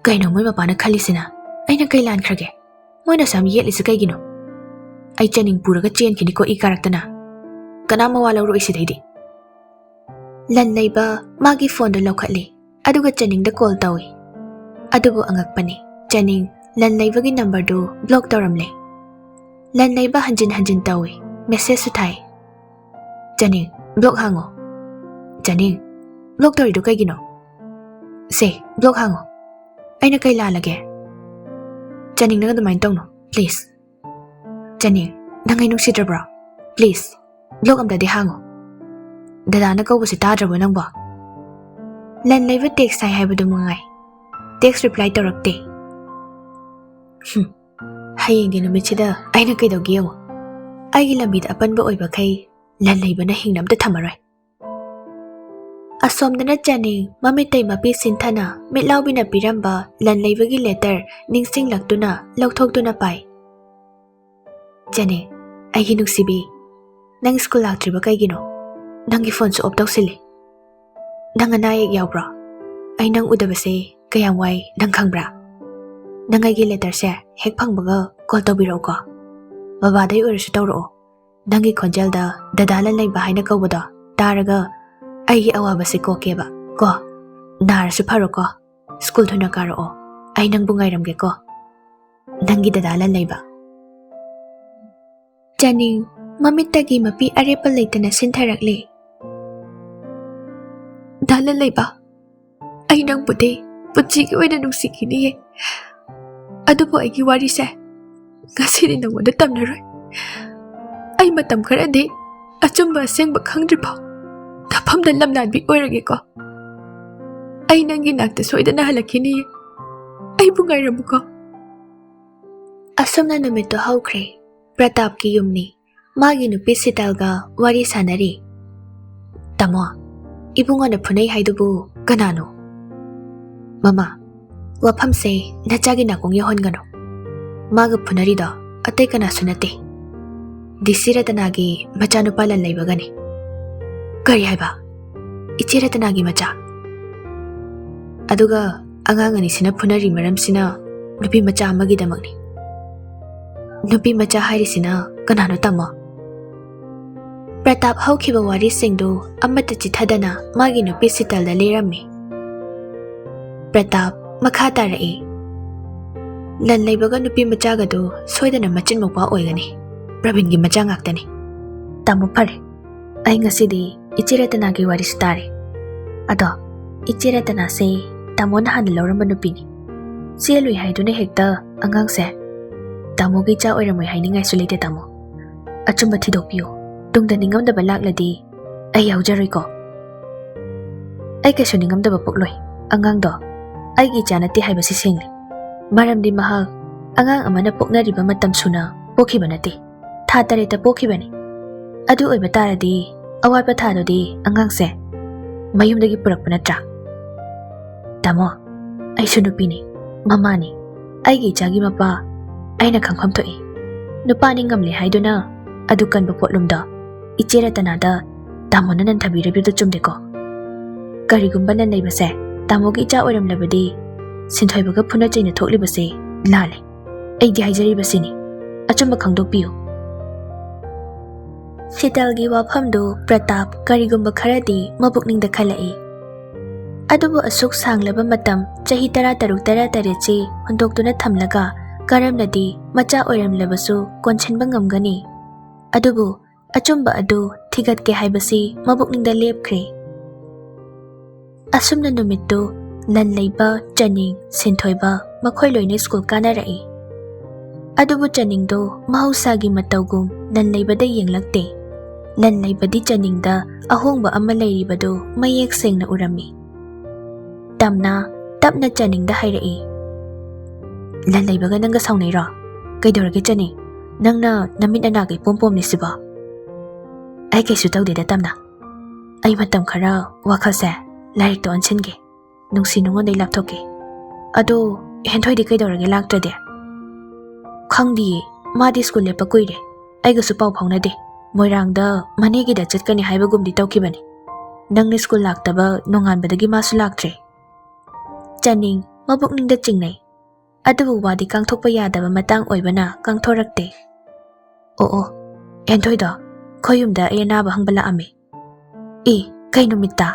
Kayno moy mapana khalisina aina kai lan khrage moina sam yelisi kaigino ai chaning puraga chen kini ko I karaktana kana mawala ro isidaidi lan leiba magi phone da lokhatli aduga chaning da call tawi adugo angakpani chaning lan leiba gi number do block taramle lan leiba hanjin tawi message su thai chaning block hango chaning block tari do kaigino se block hango aina kai la lage chaning na dumain tong no please chaning nangai nung sidrabra please block am da de hango dada na ko busi ta drabo nang ba lan leiba text sai hai badu mangai text reply tarakte hayeng di numit sida aina kai dogi yo ai gi lambi da apan ba oi ba kai lan leiba na hingnam ta thamarai asom dana chaning mamitai mapi sinthana mitlaw bina piramba lan leiba gi letter ningsing laktuna lokthok tuna pai chaning ai gi nuksibi nang school laktriba kai gino nangi phone su off tawsili nang anai yawbra ai nang udabase kayam wai nang khangbra nangai gi letter se hek phangbaga call tawbiro ko baba dai urisu tawro nangi khonjal da dada lan leiba haina kawbada taraga ai gi awabase ko keba ko nar su pharo ko school thuna karo ai nang bungai ramge ko nangi dada lan leiba chaning mamittagi mapi arepa leitana sintharakle dalan leiba ai nang pude puchi gi oina nungsikini he adubo ai gi wari se ngasini nang wada tamnaroi ai matam khara de achumba sengba khangdri pha dapam da lamnan bi oirage ko ai nangi nakta soidana halakini ai bungai rabu ko asomna numito hawkre pratap ki yumni magi nupi sitalga wari sanari tamo ibunga na phunai haidubu kanano mama wafam se nachagi na kong yahon gano maga phunari da atai kana sunate disiratanagi machanu palan leibagani kari haiba ichiratanagi macha aduga angangani sina phunari maram sina nupi macha amagi damagni nupi macha hairi sina kanano tamo Pratap hawkiba wari singdu amata chithadana magi nupi sitalda lerammi Pratap makha tarai lan leibaga nupi machaga do soidana machin mokwa oigani Pravin gi macha ngaktani tamu phare ai ngasidi ichiratana gi wari stare ado ichiratana se tamona han loramba nupi ni selui haidune hekta angang se tamu gi cha oiramoi hainingai sulite tamu achumba thidokpiyo tungda ningamdaba lakladi ai yaujari ko ai kasu ningamdaba pukloi angang do ai gi chanati haibasi singli maramdi mahal angang amana poknariba matam suna pokhiba nati tha tareta pokhibani adu oiba taradi awaiba thado di angang se mayumdagi purakpa natra tamo ai sunupini mamani ai gi chagi mapa aina khangkham thoi nupani ngamle haiduna adu kanba potlumda ichiratanada tamona nan thabirabidu chumdeko karigumba nan leibase tamogi cha oiram labadi sinthoibaga phuna chaina thoklibase lale ai di haijari basini achumba khangdokpiyo sitalgi wafamdu pratap karigumba kharadi mabukningda khalai adubu asuk sanglaba matam chahi 13 chi hondoktuna thamlaga karamnadi macha oiram labasu konchenba ngamgani adubu achumba adu thigat ke haibasi mabukningda lepkhre asumna numittu lan leiba chaning sinthoiba makhoi loine school kanarai adubu chaning do mahausagi matawgum lan leiba da yenglakte lan leiba di chaning da ahongba amma leiribado mayek sengna urami tamna tapna chaning da hairai lan leiba ga nanga saunai ra kaidorage chaning nangna namit ana kai pompom ni siba ai kaisu tawde da tamna ai matam khara wakhalse lairik to anchenge nungsi nungon dai lapthoke ado henthoi di kaidorage laktrade khangdi madi school le pakuire ai ga su pau phauna de moirang da mane gi da chatkani haiba gum di tawkibani nang ni school laktaba nongan badagi masu laktre chaning ꯃꯕꯨꯛꯅꯤꯡꯗ ꯆꯤꯡꯅꯩ ꯑꯗꯨꯕꯨ ꯋꯥꯗꯤ ꯀꯥꯡꯊꯣꯛꯄ ꯌꯥꯗꯕ ꯃꯇꯥꯡ ꯑꯣꯏꯕꯅ ꯀꯥꯡꯊꯣꯔꯛꯇꯦ ꯑꯣ ꯑꯦꯟꯊꯣꯏꯗꯣ ꯑꯩꯈꯣꯏ ꯌꯨꯝꯗ ꯑꯩ ꯑꯅꯥꯕ ꯍꯪꯕ ꯂꯥꯛꯑꯝꯃꯤ ꯀꯩ ꯅꯨꯃꯤꯠꯇ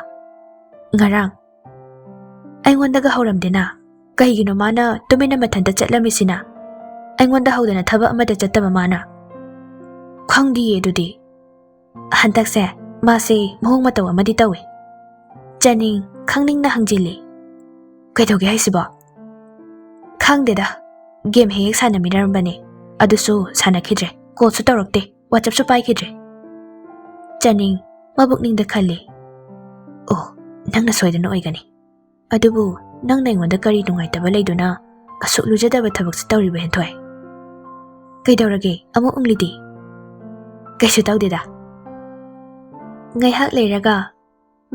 ꯉꯔꯥꯡ ꯑꯩꯉꯣꯟꯗꯒ ꯍꯧꯔꯝꯗꯦꯅ ꯀꯩꯒꯤꯅꯣ ꯃꯥꯅ ꯇꯨꯃꯤꯟꯅ ꯃꯊꯟꯇ ꯆꯠꯂꯝꯃꯤꯁꯤꯅ ꯑꯩꯉꯣꯟꯗ ꯍꯧꯗꯅ ꯊꯕꯛ ꯑꯃꯗ ꯆꯠꯇꯕ ꯃꯥꯅ ꯈꯪꯗꯤꯌꯦ ꯑꯗꯨꯗꯤ ꯍꯟꯗꯛꯁꯦ ꯃꯥꯁꯦ ꯃꯑꯣꯡ ꯃꯇꯧ ꯑꯃꯗꯤ ꯇꯧꯏ ꯆꯅꯤꯡ ꯈꯪꯅꯤꯡꯅ ꯍꯪꯖꯤꯜꯂꯤ ꯀꯩꯗꯧꯒꯦ ꯍꯥꯏꯁꯤꯕꯣ ꯈꯪꯗꯦꯗ ꯒꯦꯝ ꯍꯦꯛ ꯁꯥꯟꯅꯃꯤꯟꯅꯔꯝꯕꯅꯦ ꯑꯗꯨꯁꯨ ꯁꯥꯟꯅꯈꯤꯗ꯭ꯔꯦ ꯀꯣꯜꯁꯨ ꯇꯧꯔꯛꯇꯦ ꯋꯥꯆꯞꯁꯨ ꯄꯥꯏꯈꯤꯗ꯭ꯔꯦ ꯆꯅꯤꯡ ꯃꯕꯨꯛꯅꯤꯡꯗ ꯈꯜꯂꯤ ꯑꯣ ꯅꯪꯅ ꯁꯣꯏꯗꯅ ꯑꯣꯏꯒꯅꯤ ꯑꯗꯨꯕꯨ ꯅꯪꯅ ꯑꯩꯉꯣꯟꯗ ꯀꯔꯤ ꯅꯨꯡꯉꯥꯏꯇꯕ ꯂꯩꯗꯨꯅ ꯑꯁꯨꯛ ꯂꯨꯖꯗꯕ ꯊꯕꯛꯁꯤ ꯇꯧꯔꯤꯕ ꯍꯦꯟꯊꯣꯏ ꯀꯩꯗꯧꯔꯒꯦ ꯑꯃꯨꯛ ꯎꯪꯂꯤꯗꯤ ꯀꯩꯁꯨ ꯇꯧꯗꯦꯗ ꯉꯥꯏꯍꯥꯛ ꯂꯩꯔꯒ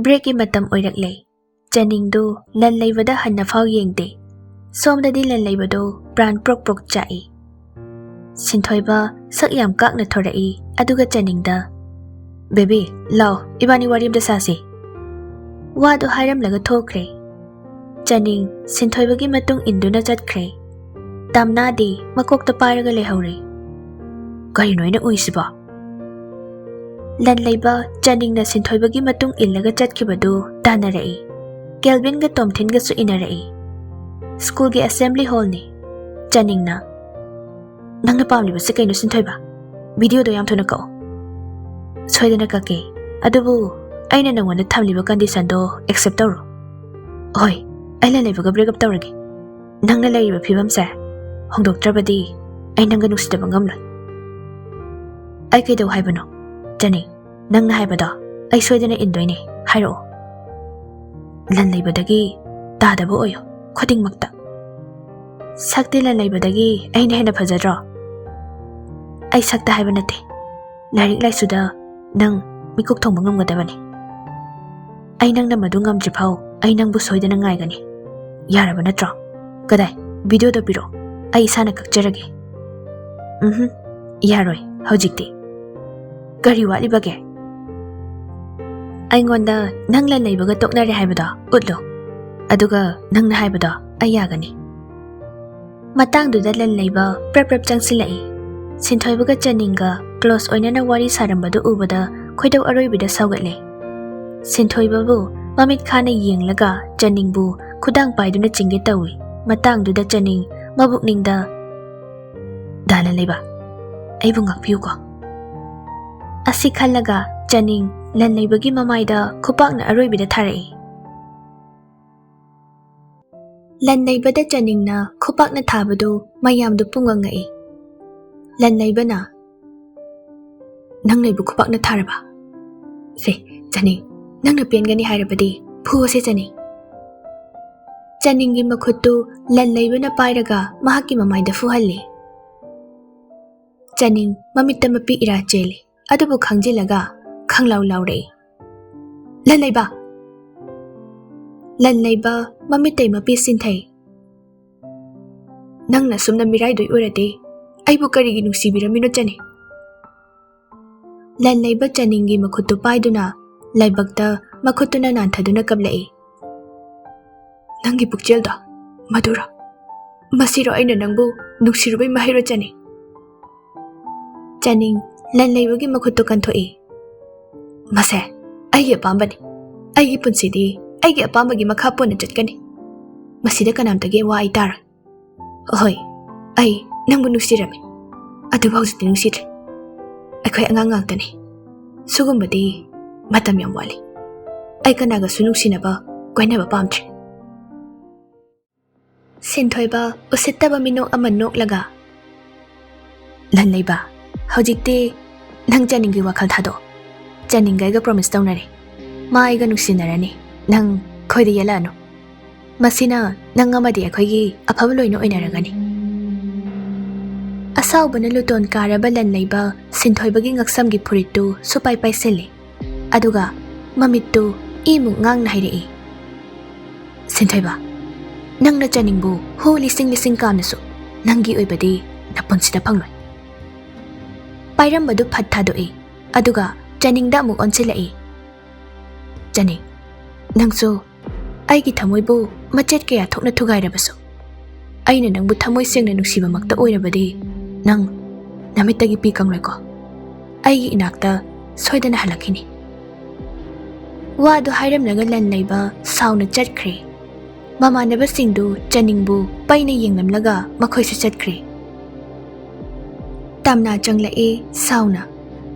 ꯕ꯭ꯔꯦꯛꯀꯤ ꯃꯇꯝ ꯑꯣꯏꯔꯛꯂꯦ ꯆꯅꯤꯡꯗꯨ ꯂꯟ ꯂꯩꯕꯗ ꯍꯟꯅꯐꯥꯎ ꯌꯦꯡꯗꯦ ꯁꯣꯝꯗꯗꯤ ꯂꯟ ꯂꯩꯕꯗꯨ ꯄ꯭ꯔꯥꯟ ꯄ꯭ꯔꯣꯛ ꯄ꯭ꯔꯣꯛ ꯆꯥꯛꯏ ꯁꯤꯟꯊꯣꯏꯕ ꯁꯛ ꯌꯥꯝ ꯀꯥꯛꯅ ꯊꯣꯔꯛꯏ ꯑꯗꯨꯒ ꯆꯅꯤꯡꯗ ꯕꯦꯕꯤ ꯂꯥꯎ ꯏꯕꯥꯅꯤ ꯋꯥꯔꯤ ꯑꯃꯇ ꯁꯥꯁꯤ ꯋꯥꯗꯨ ꯍꯥꯏꯔꯝꯂꯒ ꯊꯣꯛꯈ꯭ꯔꯦ ꯆꯅꯤꯡ ꯁꯤꯟꯊꯣꯏꯕꯒꯤ ꯃꯇꯨꯡ ꯏꯟꯗꯨꯅ ꯆꯠꯈ꯭ꯔꯦ ꯇꯝꯅꯥꯗꯤ ꯃꯀꯣꯛꯇ ꯄꯥꯏꯔꯒ ꯂꯩꯍꯧꯔꯦ ꯀꯔꯤꯅꯣ ꯑꯩꯅ ꯎꯏꯁꯤꯕꯣ ꯂꯟ ꯂꯩꯕ ꯆꯅꯤꯡꯅ ꯁꯤꯟꯊꯣꯏꯕꯒꯤ ꯃꯇꯨꯡ ꯏꯜꯂꯒ ꯆꯠꯈꯤꯕꯗꯨ ꯇꯥꯟꯅꯔꯛꯏ ꯀꯦꯜꯚꯤꯟꯒ ꯇꯣꯝꯊꯤꯟꯒꯁꯨ ꯏꯟꯅꯔꯛꯏ ꯁ꯭ꯀꯨꯜꯒꯤ ꯑꯦꯁꯦꯝꯕ꯭ꯂꯤ ꯍꯣꯜꯅꯤ ꯆꯅꯤꯡꯅ ꯅꯪꯅ ꯄꯥꯝꯂꯤꯕꯁꯤ ꯀꯩꯅꯣ ꯁꯤꯟꯊꯣꯏꯕ ꯚꯤꯗꯤꯑꯣꯗꯣ ꯌꯥꯝ ꯊꯨꯅ ꯀꯛꯑꯣ ꯁꯣꯏꯗꯅ ꯀꯛꯀꯦ ꯑꯗꯨꯕꯨ ꯑꯩꯅ ꯅꯪꯉꯣꯟꯗ ꯊꯝꯂꯤꯕ ꯀꯟꯗꯤꯁꯟꯗꯣ ꯑꯦꯛꯁꯦꯞ ꯇꯧꯔꯣ ꯍꯣꯏ ꯑꯩ ꯂꯟ ꯂꯩꯕꯒ ꯕ꯭ꯔꯦꯛꯑꯞ ꯇꯧꯔꯒꯦ ꯅꯪꯅ ꯂꯩꯔꯤꯕ ꯐꯤꯕꯝꯁꯦ ꯍꯣꯡꯗꯣꯛꯇ꯭ꯔꯕꯗꯤ ꯑꯩ ꯅꯪꯒ ꯅꯨꯡꯁꯤꯗꯕ ꯉꯝꯂꯣꯏ ꯑꯩ ꯀꯩꯗꯧ ꯍꯥꯏꯕꯅꯣ ꯆꯅꯤꯡ ꯅꯪꯅ ꯍꯥꯏꯕꯗꯣ ꯑꯩ ꯁꯣꯏꯗꯅ ꯏꯟꯗꯣꯏꯅꯦ ꯍꯥꯏꯔꯛꯑꯣ ꯂꯟ ꯂꯩꯕꯗꯒꯤ ꯇꯥꯗꯕ ꯑꯣꯏꯌꯨ ꯈꯨꯗꯤꯡꯃꯛꯇ ꯁꯛꯇꯤ ꯂꯟ ꯂꯩꯕꯗꯒꯤ ꯑꯩꯅ ꯍꯦꯟꯅ ꯐꯖꯗ꯭ꯔꯣ ꯑꯩ ꯁꯛꯇ ꯍꯥꯏꯕ ꯅꯠꯇꯦ ꯂꯥꯏꯔꯤꯛ ꯂꯥꯏꯁꯨꯗ ꯅꯪ ꯃꯤꯀꯨꯞ ꯊꯣꯡꯕ ꯉꯝꯒꯗꯕꯅꯤ ꯑꯩ ꯅꯪꯅ ꯃꯗꯨ ꯉꯝꯗ꯭ꯔꯤꯐꯥꯎ ꯑꯩ ꯅꯪꯕꯨ ꯁꯣꯏꯗꯅ ꯉꯥꯏꯒꯅꯤ ꯌꯥꯔꯕ ꯅꯠꯇ꯭ꯔꯣ ꯀꯗꯥꯏ ꯚꯤꯗꯤꯑꯣꯗꯣ ꯄꯤꯔꯛꯑꯣ ꯑꯩ ꯏꯁꯥꯅ ꯀꯛꯆꯔꯒꯦ ꯌꯥꯔꯣꯏ ꯍꯧꯖꯤꯛꯇꯤ ꯀꯔꯤ ꯋꯥꯠꯂꯤꯕꯒꯦ ꯑꯩꯉꯣꯟꯗ ꯅꯪ ꯂꯟ ꯂꯩꯕꯒ ꯇꯣꯛꯅꯔꯦ ꯍꯥꯏꯕꯗꯣ ꯎꯠꯂꯨ ꯑꯗꯨꯒ ꯅꯪꯅ ꯍꯥꯏꯕꯗꯣ ꯑꯩ ꯌꯥꯒꯅꯤ ꯃꯇꯥꯡꯗꯨꯗ ꯂꯟ ꯂꯩꯕ ꯄ꯭ꯔꯞ ꯄ꯭ꯔꯞ ꯆꯪꯁꯤꯜꯂꯛꯏ ꯁꯤꯟꯊꯣꯏꯕꯒ ꯆꯅꯤꯡꯒ ꯀ꯭ꯂꯣꯁ ꯑꯣꯏꯅꯅ ꯋꯥꯔꯤ ꯁꯥꯔꯝꯕꯗꯨ ꯎꯕꯗ ꯈꯣꯏꯗꯧ ꯑꯔꯣꯏꯕꯤꯗ ꯁꯧꯒꯠꯂꯦ ꯁꯤꯟꯊꯣꯏꯕꯕꯨ ꯃꯃꯤꯠ ꯈꯥꯅ ꯌꯦꯡꯂꯒ ꯆꯅꯤꯡꯕꯨ ꯈꯨꯗꯥꯡ ꯄꯥꯏꯗꯨꯅ ꯆꯤꯡꯒꯦ ꯇꯧꯏ ꯃꯇꯥꯡꯗꯨꯗ ꯆꯅꯤꯡ ꯃꯕꯨꯛꯅꯤꯡꯗ ꯗꯥ ꯂꯟ ꯂꯩꯕ ꯑꯩꯕꯨ ꯉꯥꯛꯄꯤꯌꯨꯀꯣ ꯑꯁꯤ ꯈꯜꯂꯒ ꯆꯅꯤꯡ ꯂꯟ ꯂꯩꯕꯒꯤ ꯃꯃꯥꯏꯗ ꯈꯨꯄꯥꯛꯅ ꯑꯔꯣꯏꯕꯤꯗ ꯊꯥꯔꯛꯏ ꯂꯟ ꯂꯩꯕꯗ ꯆꯅꯤꯡꯅ ꯈꯨꯄꯥꯛꯅ ꯊꯥꯕꯗꯨ ꯃꯌꯥꯝꯗꯨ ꯄꯨꯡꯉꯛꯉꯛꯏ ꯂꯟ ꯂꯩꯕꯅ ꯅꯪ ꯂꯩꯕꯨ ꯈꯨꯄꯥꯛꯅ ꯊꯥꯔꯕ ꯁꯦ ꯆꯅꯤꯡ ꯅꯪꯅ ꯄꯦꯟꯒꯅꯤ ꯍꯥꯏꯔꯕꯗꯤ ꯐꯨꯑꯁꯦ ꯆꯅꯤꯡ ꯆꯅꯤꯡꯒꯤ ꯃꯈꯨꯠꯇꯨ ꯂꯟ ꯂꯩꯕꯅ ꯄꯥꯏꯔꯒ ꯃꯍꯥꯛꯀꯤ ꯃꯃꯥꯏꯗ ꯐꯨꯍꯜꯂꯤ ꯆꯅꯤꯡ ꯃꯃꯤꯠꯇ ꯃꯄꯤ ꯏꯔꯥ ꯆꯦꯜꯂꯤ ꯑꯗꯨꯕꯨ ꯈꯪꯖꯤꯜꯂꯒ ꯈꯪꯂꯥꯎ ꯂꯥꯎꯔꯛꯏ ꯂꯟ ꯂꯩꯕ ꯃꯃꯤꯠꯇꯩ ꯃꯄꯤ ꯁꯤꯟꯊꯩ ꯅꯪꯅ ꯁꯨꯝꯅ ꯃꯤꯔꯥꯏꯗꯣꯏ ꯑꯣꯏꯔꯗꯤ ꯑꯩꯕꯨ ꯀꯔꯤꯒꯤ ꯅꯨꯡꯁꯤꯕꯤꯔꯝꯃꯤꯅꯣ ꯆꯅꯤꯡ ꯂꯟ ꯂꯩꯕ ꯆꯅꯤꯡꯒꯤ ꯃꯈꯨꯠꯇꯨ ꯄꯥꯏꯗꯨꯅ ꯂꯥꯏꯕꯛꯇ ꯃꯈꯨꯠꯇꯨꯅ ꯅꯥꯟꯊꯗꯨꯅ ꯀꯞꯂꯛꯏ ꯅꯪꯒꯤ ꯄꯨꯛꯆꯦꯜꯗꯣ ꯃꯗꯨꯔꯣ ꯃꯁꯤꯔꯣ ꯑꯩꯅ ꯅꯪꯕꯨ ꯅꯨꯡꯁꯤꯔꯨꯕꯩ ꯃꯍꯩꯔꯣ ꯆꯅꯤꯡ ꯂꯟ ꯂꯩꯕꯒꯤ ꯃꯈꯨꯠꯇꯨ ꯀꯟꯊꯣꯛꯏ ꯃꯁꯦ ꯑꯩꯒꯤ ꯑꯄꯥꯝꯕꯅꯤ ꯑꯩꯒꯤ ꯄꯨꯟꯁꯤꯗꯤ ꯑꯩꯒꯤ ꯑꯄꯥꯝꯕꯒꯤ ꯃꯈꯥ ꯄꯣꯟꯅ ꯆꯠꯀꯅꯤ ꯃꯁꯤꯗ ꯀꯅꯥꯝꯇꯒꯤ ꯋꯥ ꯑꯩ ꯇꯥꯔꯣꯏ ꯍꯣꯏ ꯑꯩ ꯅꯪꯕꯨ ꯅꯨꯡꯁꯤꯔꯝꯃꯤ ꯑꯗꯨꯕꯨ ꯍꯧꯖꯤꯛꯇꯤ ꯅꯨꯡꯁꯤꯗ꯭ꯔꯦ ꯑꯩꯈꯣꯏ ꯑꯉꯥꯡ ꯉꯥꯛꯇꯅꯤ ꯁꯤꯒꯨꯝꯕꯗꯤ ꯃꯇꯝ ꯌꯥꯝ ꯋꯥꯠꯂꯤ ꯑꯩ ꯀꯅꯥꯒꯁꯨ ꯅꯨꯡꯁꯤꯅꯕ ꯀꯣꯏꯅꯕ ꯄꯥꯝꯗ꯭ꯔꯦ ꯁꯤꯟꯊꯣꯏꯕ ꯎꯁꯤꯠꯇꯕ ꯃꯤꯅꯣꯛ ꯑꯃ ꯅꯣꯛꯂꯒ ꯂꯟ ꯂꯩꯕ ꯍꯧꯖꯤꯛꯇꯤ ꯅꯪ ꯆꯅꯤꯡꯒꯤ ꯋꯥꯈꯜ ꯊꯥꯗꯣꯛꯑꯣ ꯆꯅꯤꯡꯒ ꯑꯩꯒ ꯄ꯭ꯔꯣꯃꯤꯁ ꯇꯧꯅꯔꯦ ꯃꯥ ꯑꯩꯒ ꯅꯨꯡꯁꯤꯅꯔꯅꯤ ꯅꯪ ꯈꯣꯏꯗ ꯌꯦꯜꯂꯛꯑꯅꯨ ꯃꯁꯤꯅ ꯅꯪ ꯑꯃꯗꯤ ꯑꯩꯈꯣꯏꯒꯤ ꯑꯐꯕ ꯂꯣꯏꯅ ꯑꯣꯏꯅꯔꯒꯅꯤ ꯑꯁꯥꯎꯕꯅ ꯂꯨꯇꯣꯟ ꯀꯥꯔꯕ ꯂꯟ ꯂꯩꯕ ꯁꯤꯟꯊꯣꯏꯕꯒꯤ ꯉꯛꯁꯝꯒꯤ ꯐꯨꯔꯤꯠꯇꯨ ꯁꯨꯄꯥꯏ ꯄꯥꯏꯁꯤꯜꯂꯤ ꯑꯗꯨꯒ ꯃꯃꯤꯠꯇꯨ ꯏꯃꯨꯛ ꯉꯥꯡꯅ ꯍꯥꯏꯔꯛꯏ ꯁꯤꯟꯊꯣꯏꯕ ꯅꯪꯅ ꯆꯅꯤꯡꯕꯨ ꯍꯨ ꯂꯤꯁꯤꯡ ꯀꯥꯝꯅꯁꯨ ꯅꯪꯒꯤ ꯑꯣꯏꯕꯗꯤ ꯅꯄꯨꯟꯁꯤꯗ ꯐꯪꯂꯣꯏ ꯄꯥꯏꯔꯝꯕꯗꯨ ꯐꯠ ꯊꯥꯗꯣꯛꯏ ꯑꯗꯨꯒ ꯆꯅꯤꯡꯗ ꯑꯃꯨꯛ ꯑꯣꯟꯁꯤꯜꯂꯛꯏ ꯆꯅꯤꯡ ꯅꯪꯁꯨ ꯑꯩꯒꯤ ꯊꯃꯣꯏꯕꯨ ꯃꯆꯦꯠ ꯀꯌꯥ ꯊꯣꯛꯅ ꯊꯨꯒꯥꯏꯔꯕꯁꯨ ꯑꯩꯅ ꯅꯪꯕꯨ ꯊꯃꯣꯏ ꯁꯦꯡꯅ ꯅꯨꯡꯁꯤꯕꯃꯛꯇ ꯑꯣꯏꯔꯕꯗꯤ ꯅꯪ ꯅꯃꯤꯠꯇꯒꯤ ꯄꯤ ꯀꯪꯂꯣꯏꯀꯣ ꯑꯩꯒꯤ ꯏꯅꯥꯛꯇ ꯁꯣꯏꯗꯅ ꯍꯜꯂꯛꯈꯤꯅꯤ ꯋꯥꯗꯨ ꯍꯥꯏꯔꯝꯂꯒ ꯂꯟ ꯂꯩꯕ ꯁꯥꯎꯅ ꯆꯠꯈ꯭ꯔꯦ ꯃꯃꯥꯟꯅꯕꯁꯤꯡꯗꯨ ꯆꯅꯤꯡꯕꯨ ꯄꯩꯅ ꯌꯦꯡꯂꯝꯂꯒ ꯃꯈꯣꯏꯁꯨ ꯆꯠꯈ꯭ꯔꯦ ꯇꯝꯅꯥ ꯆꯪꯂꯛꯑꯦ ꯁꯥꯎꯅ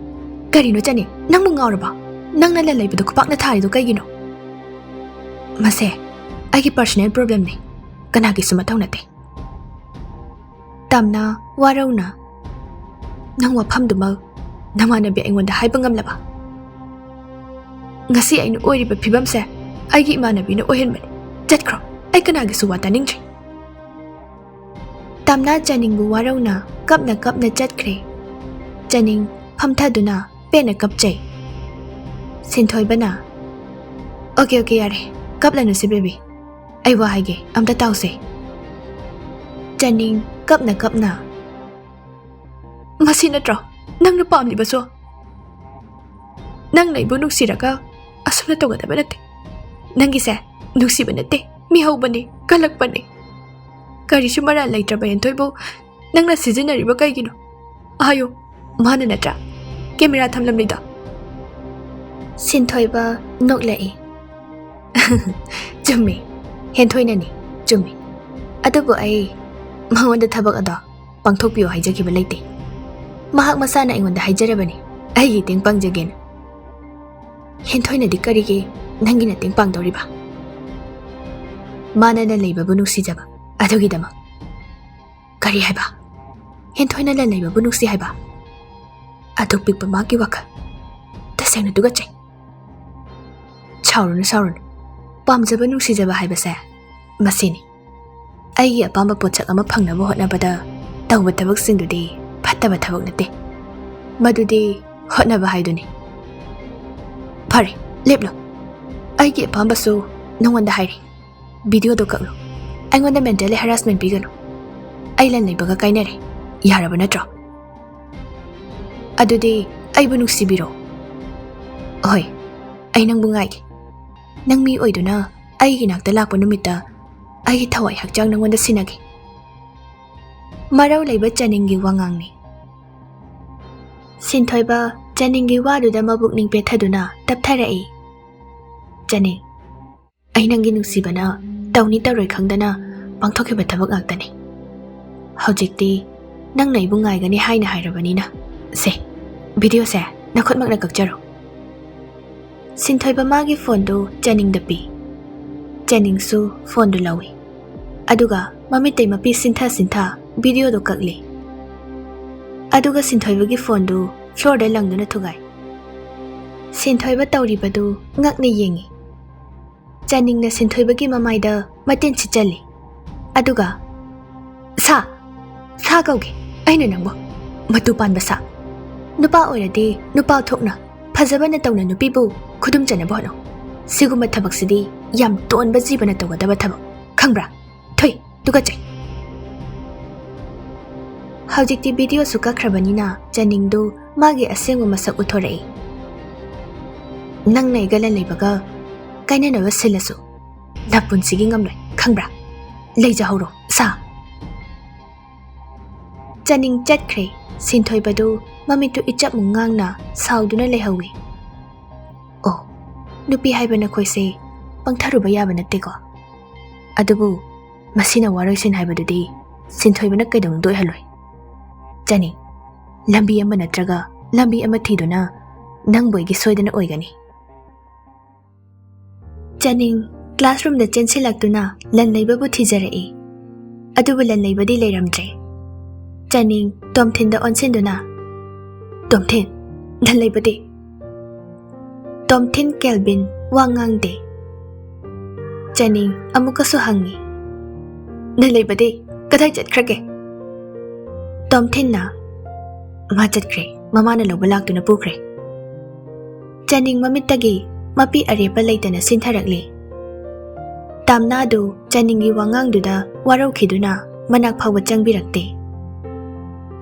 ꯀꯔꯤꯅꯣ ꯆꯅꯤꯡ ꯅꯪꯕꯨ ꯉꯥꯎꯔꯕ ꯅꯪꯅ ꯂꯟ ꯂꯩꯕꯗꯨ ꯈꯨꯄꯥꯛꯅ ꯊꯥꯔꯤꯗꯨ ꯀꯩꯒꯤꯅꯣ ꯃꯁꯦ ꯑꯩꯒꯤ ꯄꯔꯁꯣꯅꯦꯜ ꯄ꯭ꯔꯣꯕ꯭ꯂꯦꯝꯅꯤ ꯀꯅꯥꯒꯤꯁꯨ ꯃꯊꯧ ꯅꯠꯇꯦ ꯇꯝꯅ ꯋꯥꯔꯧꯅ ꯅꯪ ꯋꯥꯐꯝꯗꯨꯃꯛ ꯅꯃꯥꯟꯅꯕꯤ ꯑꯩꯉꯣꯟꯗ ꯍꯥꯏꯕ ꯉꯝꯂꯕ ꯉꯁꯤ ꯑꯩꯅ ꯑꯣꯏꯔꯤꯕ ꯐꯤꯕꯝꯁꯦ ꯑꯩꯒꯤ ꯏꯃꯥꯟꯅꯕꯤꯅ ꯑꯣꯏꯍꯟꯕꯅꯤ ꯆꯠꯈ꯭ꯔꯣ ꯑꯩ ꯀꯅꯥꯒꯤꯁꯨ ꯋꯥ ꯇꯥꯅꯤꯡꯗ꯭ꯔꯤ ꯇꯝꯅ ꯆꯅꯤꯡꯕꯨ ꯋꯥꯔꯧꯅ ꯀꯞꯅ ꯀꯞꯅ ꯆꯠꯈ꯭ꯔꯦ ꯆꯅꯤꯡ ꯐꯝꯊꯗꯨꯅ ꯄꯦꯟꯅ ꯀꯞꯆꯩ ꯁꯤꯟꯊꯣꯏꯕꯅ ꯑꯣꯀꯦ ꯌꯥꯔꯦ ꯀꯞꯂꯅꯨꯁꯤ ꯕꯦꯕꯤ ꯑꯩ ꯋꯥ ꯍꯥꯏꯒꯦ ꯑꯝꯇ ꯇꯥꯎꯁꯦ ꯆꯅꯤꯡ ꯀꯞꯅ ꯀꯞꯅ ꯃꯁꯤ ꯅꯠꯇ꯭ꯔꯣ ꯅꯪꯅ ꯄꯥꯝꯂꯤꯕꯁꯨ ꯅꯪ ꯑꯩꯕꯨ ꯅꯨꯡꯁꯤꯔꯒ ꯑꯁꯨꯝꯅ ꯇꯧꯒꯗꯕ ꯅꯠꯇꯦ ꯅꯪꯒꯤꯁꯦ ꯅꯨꯡꯁꯤꯕ ꯅꯠꯇꯦ ꯃꯤꯍꯧꯕꯅꯤ ꯀꯜꯂꯛꯄꯅꯤ ꯀꯔꯤꯁꯨ ꯃꯔꯥꯜ ꯂꯩꯇ꯭ꯔꯕ ꯍꯦꯟꯊꯣꯏꯕꯨ ꯅꯪꯅ ꯁꯤꯖꯤꯟꯅꯔꯤꯕ ꯀꯩꯒꯤꯅꯣ ꯍꯥꯏꯌꯨ ꯃꯥꯅ ꯅꯠꯇ꯭ꯔꯥ ꯀꯦꯃꯦꯔꯥ ꯊꯝꯂꯝꯂꯤꯗꯣ ꯁꯤꯟꯊꯣꯏꯕ ꯅꯣꯛꯂꯛꯏ ꯆꯨꯝꯃꯤ ꯍꯦꯟꯊꯣꯏꯅꯅꯤ ꯆꯨꯝꯃꯤ ꯑꯗꯨꯕꯨ ꯑꯩ ꯃꯉꯣꯟꯗ ꯊꯕꯛ ꯑꯗꯣ ꯄꯥꯡꯊꯣꯛꯄꯤꯌꯨ ꯍꯥꯏꯖꯈꯤꯕ ꯂꯩꯇꯦ ꯃꯍꯥꯛ ꯃꯁꯥꯅ ꯑꯩꯉꯣꯟꯗ ꯍꯥꯏꯖꯔꯕꯅꯤ ꯑꯩꯒꯤ ꯃꯇꯦꯡ ꯄꯥꯡꯖꯒꯦꯅ ꯍꯦꯟꯊꯣꯏꯅꯗꯤ ꯀꯔꯤꯒꯤ ꯅꯪꯒꯤ ꯃꯇꯦꯡ ꯄꯥꯡꯗꯧꯔꯤꯕ ꯃꯥꯅ ꯂꯩꯕꯕꯨ ꯅꯨꯡꯁꯤꯖꯕ ꯑꯗꯨꯒꯤꯗꯃꯛ ꯀꯔꯤ ꯍꯥꯏꯕ ꯍꯦꯟꯊꯣꯏꯅ ꯂꯩꯕꯕꯨ ꯅꯨꯡꯁꯤ ꯍꯥꯏꯕ ꯑꯗꯨꯛ ꯄꯤꯛꯄ ꯃꯥꯒꯤ ꯋꯥꯈꯜ ꯇꯁꯦꯡꯅ ꯇꯨꯒꯠꯆꯩ ꯁꯥꯎꯔꯨꯅꯨ ꯄꯥꯝꯖꯕ ꯅꯨꯡꯁꯤꯖꯕ ꯍꯥꯏꯕꯁꯦ ꯃꯁꯤꯅꯤ ꯑꯩꯒꯤ ꯑꯄꯥꯝꯕ ꯄꯣꯠꯁꯛ ꯑꯃ ꯐꯪꯅꯕ ꯍꯣꯠꯅꯕꯗ ꯇꯧꯕ ꯊꯕꯛꯁꯤꯡꯗꯨꯗꯤ ꯐꯠꯇꯕ ꯊꯕꯛ ꯅꯠꯇꯦ ꯃꯗꯨꯗꯤ ꯍꯣꯠꯅꯕ ꯍꯥꯏꯗꯨꯅꯤ ꯐꯔꯦ ꯂꯦꯞꯂꯣ ꯑꯩꯒꯤ ꯑꯄꯥꯝꯕꯁꯨ ꯅꯉꯣꯟꯗ ꯍꯥꯏꯔꯤ ꯚꯤꯗꯤꯑꯣꯗꯣ ꯀꯛꯂꯨ ꯑꯩꯉꯣꯟꯗ ꯃꯦꯟꯇꯦꯜꯂꯤ ꯍꯦꯔꯥꯁꯃꯦꯟ ꯄꯤꯒꯅꯨ ꯑꯩ ꯂꯟ ꯂꯩꯕꯒ ꯀꯥꯏꯅꯔꯦ ꯌꯥꯔꯕ ꯅꯠꯇ꯭ꯔꯣ ꯑꯗꯨꯗꯤ ꯑꯩꯕꯨ ꯅꯨꯡꯁꯤꯕꯤꯔꯣ ꯍꯣꯏ ꯑꯩ ꯅꯪꯕꯨ ꯉꯥꯏꯒꯦ ꯅꯪ ꯃꯤ ꯑꯣꯏꯗꯨꯅ ꯑꯩꯒꯤ ꯅꯥꯛꯇ ꯂꯥꯛꯄ ꯅꯨꯃꯤꯠꯇ ꯑꯩꯒꯤ ꯊꯋꯥꯏ ꯍꯛꯆꯥꯡ ꯅꯉꯣꯟꯗ ꯁꯤꯟꯅꯒꯦ ꯃꯔꯧ ꯂꯩꯕ ꯆꯅꯤꯡꯒꯤ ꯋꯥꯉꯥꯡꯅꯤ ꯁꯤꯟꯊꯣꯏꯕ ꯆꯅꯤꯡꯒꯤ ꯋꯥꯗꯨꯗ ꯃꯕꯨꯛꯅꯤꯡ ꯄꯦꯠꯊꯗꯨꯅ ꯇꯞꯊꯔꯛꯏ ꯆꯅꯤꯡ ꯑꯩ ꯅꯪꯒꯤ ꯅꯨꯡꯁꯤꯕꯅ ꯇꯧꯅꯤ ꯇꯧꯔꯣꯏ ꯈꯪꯗꯅ ꯄꯥꯡꯊꯣꯛꯈꯤꯕ ꯊꯕꯛ ꯉꯥꯛꯇꯅꯤ ꯍꯧꯖꯤꯛꯇꯤ ꯅꯪꯅ ꯑꯩꯕꯨ ꯉꯥꯏꯒꯅꯤ ꯍꯥꯏꯅ ꯍꯥꯏꯔꯕꯅꯤꯅ ꯁꯦ ꯚꯤꯗꯤꯑꯣꯁꯦ ꯅꯈꯨꯠꯃꯛꯅ ꯀꯛꯆꯔꯣ ꯁꯤꯟꯊꯣꯏꯕ ꯃꯥꯒꯤ ꯐꯣꯟꯗꯨ ꯆꯅꯤꯡꯗ ꯄꯤ ꯆꯅꯤꯡꯁꯨ ꯐꯣꯟꯗꯨ ꯂꯧꯏ ꯑꯗꯨꯒ ꯃꯃꯤꯠꯇꯩ ꯃꯄꯤ ꯁꯤꯟꯊ ꯚꯤꯗꯤꯑꯣꯗꯨ ꯀꯛꯂꯤ ꯑꯗꯨꯒ ꯁꯤꯟꯊꯣꯏꯕꯒꯤ ꯐꯣꯟꯗꯨ ꯐ꯭ꯂꯣꯔꯗ ꯂꯪꯗꯨꯅ ꯊꯨꯒꯥꯏ ꯁꯤꯟꯊꯣꯏꯕ ꯇꯧꯔꯤꯕꯗꯨ ꯉꯛꯅ ꯌꯦꯡꯏ ꯆꯅꯤꯡꯅ ꯁꯤꯟꯊꯣꯏꯕꯒꯤ ꯃꯃꯥꯏꯗ ꯃꯇꯤꯟ ꯁꯤꯠꯆꯜꯂꯤ ꯑꯗꯨꯒ ꯁꯥ ꯀꯧꯒꯦ ꯑꯩꯅ ꯅꯪꯕꯨ ꯃꯇꯨ ꯄꯥꯟꯕ ꯁꯥ ꯅꯨꯄꯥ ꯑꯣꯏꯔꯗꯤ ꯅꯨꯄꯥ ꯊꯣꯛꯅ ꯐꯖꯕꯅ ꯇꯧꯅ ꯅꯨꯄꯤꯕꯨ ꯈꯨꯗꯨꯝ ꯆꯟꯅꯕ ꯍꯣꯠꯅꯧ ꯁꯤꯒꯨꯝꯕ ꯊꯕꯛꯁꯤꯗꯤ ꯌꯥꯝ ꯇꯣꯟꯕ ꯖꯤꯕꯅ ꯇꯧꯒꯗꯕ ꯊꯕꯛ ꯈꯪꯕ꯭ꯔꯥ ꯊꯣꯏ ꯇꯨꯀꯠꯆꯩ ꯍꯧꯖꯤꯛꯇꯤ ꯚꯤꯗꯤꯑꯣꯁꯨ ꯀꯛꯈ꯭ꯔꯕꯅꯤꯅ ꯆꯅꯤꯡꯗꯨ ꯃꯥꯒꯤ ꯑꯁꯦꯡꯕ ꯃꯁꯛ ꯎꯠꯊꯣꯔꯛꯏ ꯅꯪꯅ ꯑꯩꯒ ꯂꯟ ꯂꯩꯕꯒ ꯀꯥꯏꯅꯅꯕ ꯁꯤꯜꯂꯁꯨ ꯅꯄꯨꯟꯁꯤꯒꯤ ꯉꯝꯂꯣꯏ ꯈꯪꯕ꯭ꯔꯥ ꯂꯩꯖꯍꯧꯔꯣ ꯁꯥ ꯆꯅꯤꯡ ꯆꯠꯈ꯭ꯔꯦ ꯁꯤꯟꯊꯣꯏꯕꯗꯨ ꯃꯃꯤꯠꯇꯨ ꯏꯆꯞꯃꯨꯛ ꯉꯥꯡꯅ ꯁꯥꯎꯗꯨꯅ ꯂꯩꯍꯧꯏ ꯑꯣ ꯅꯨꯄꯤ ꯍꯥꯏꯕ ꯅꯈꯣꯏꯁꯦ ꯄꯪꯊꯔꯨꯕ ꯌꯥꯕ ꯅꯠꯇꯦꯀꯣ ꯑꯗꯨꯕꯨ ꯃꯁꯤꯅ ꯋꯥꯔꯣꯏꯁꯤꯟ ꯍꯥꯏꯕꯗꯨꯗꯤ ꯁꯤꯟꯊꯣꯏꯕꯅ ꯀꯩꯗꯧꯅꯨꯡꯗ ꯑꯣꯏꯍꯜꯂꯣꯏ ꯆꯅꯤꯡ ꯂꯝꯕꯤ ꯑꯃ ꯅꯠꯇ꯭ꯔꯒ ꯂꯝꯕꯤ ꯑꯃ ꯊꯤꯗꯨꯅ ꯅꯪꯕꯨ ꯑꯩꯒꯤ ꯁꯣꯏꯗꯅ ꯑꯣꯏꯒꯅꯤ ꯆꯅꯤꯡ ꯀ꯭ꯂꯥꯁꯔꯨꯝꯗ ꯆꯦꯟꯁꯤꯜꯂꯛꯇꯨꯅ ꯂꯟ ꯂꯩꯕꯕꯨ ꯊꯤꯖꯔꯛꯏ ꯑꯗꯨꯕꯨ ꯂꯟ ꯂꯩꯕꯗꯤ ꯂꯩꯔꯝꯗ꯭ꯔꯦ ꯆꯅꯤꯡ ꯇꯣꯝꯊꯤꯟꯗ ꯑꯣꯟꯁꯤꯟꯗꯨꯅ ꯇꯣꯝꯊꯤꯟ ꯂꯟ ꯂꯩꯕꯗꯤ ꯇꯣꯝꯊꯤꯟ ꯀꯦꯜꯕꯤꯟ ꯋꯥ ꯉꯥꯡꯗꯦ ꯆꯅꯤꯡ ꯑꯃꯨꯛꯀꯁꯨ ꯍꯪꯉꯤ ꯂꯟ ꯂꯩꯕꯗꯤ ꯀꯗꯥꯏ ꯆꯠꯈ꯭ꯔꯒꯦ ꯇꯣꯝꯊꯤꯟꯅ ꯃꯥ ꯆꯠꯈ꯭ꯔꯦ ꯃꯃꯥꯅ ꯂꯧꯕ ꯂꯥꯛꯇꯨꯅ ꯄꯨꯈ꯭ꯔꯦ ꯆꯅꯤꯡ ꯃꯃꯤꯠꯇꯒꯤ ꯃꯄꯤ ꯑꯔꯦꯞꯄ ꯂꯩꯇꯅ ꯁꯤꯟꯊꯔꯛꯂꯤ ꯇꯥꯝꯅꯥꯗꯨ ꯆꯅꯤꯡꯒꯤ ꯋꯥꯉꯥꯡꯗꯨꯗ ꯋꯥꯔꯧꯈꯤꯗꯨꯅ ꯃꯅꯥꯛ ꯐꯥꯎꯕ ꯆꯪꯕꯤꯔꯛꯇꯦ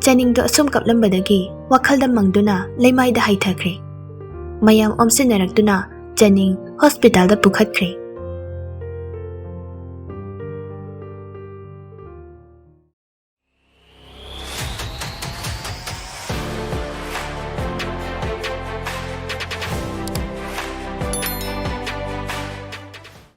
ꯆꯅꯤꯡꯗꯣ ꯑꯁꯨꯝ ꯀꯞꯂꯝꯕꯗꯒꯤ ꯋꯥꯈꯜꯗ ꯃꯪꯗꯨꯅ ꯂꯩꯃꯥꯏꯗ ꯍꯩꯊꯈ꯭ꯔꯦ ꯃꯌꯥꯝ ꯑꯣꯝꯁꯤꯟꯅꯔꯛꯇꯨꯅ ꯆꯅꯤꯡ ꯍꯣꯁꯄꯤꯇꯥꯜꯗ ꯄꯨꯈꯠꯈ꯭ꯔꯦ